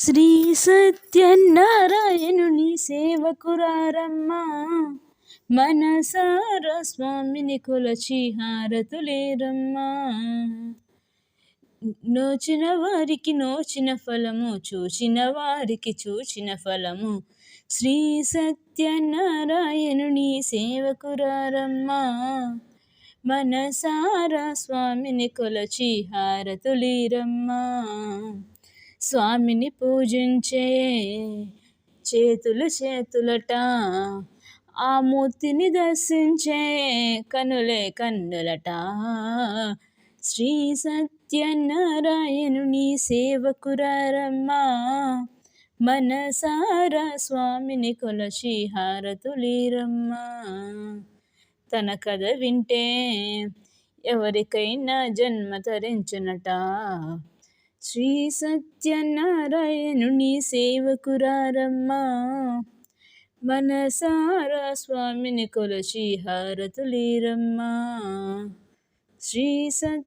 శ్రీ సత్యనారాయణుని సేవకురారమ్మా, మనసారా స్వామిని కొలచి హారతులేరమ్మా. నోచిన వారికి నోచిన ఫలము, చూచిన వారికి చూచిన ఫలము. శ్రీ సత్యనారాయణుని సేవకురారమ్మా, మనసారా స్వామిని కొలచి హారతులీరమ్మా. స్వామిని పూజించే చేతులు చేతులట, ఆ మూర్తిని దర్శించే కనులే కన్నులట. శ్రీ సత్యనారాయణుని సేవకురారమ్మా, మనసారా స్వామిని కొలచి హారతులీరమ్మా. తన కథ వింటే ఎవరికైనా జన్మ తరించునట. శ్రీ సత్యనారాయణుని సేవకురారమ్మా, మనసారా స్వామిని కొలచి హారతులీరమ్మా. శ్రీ సత్య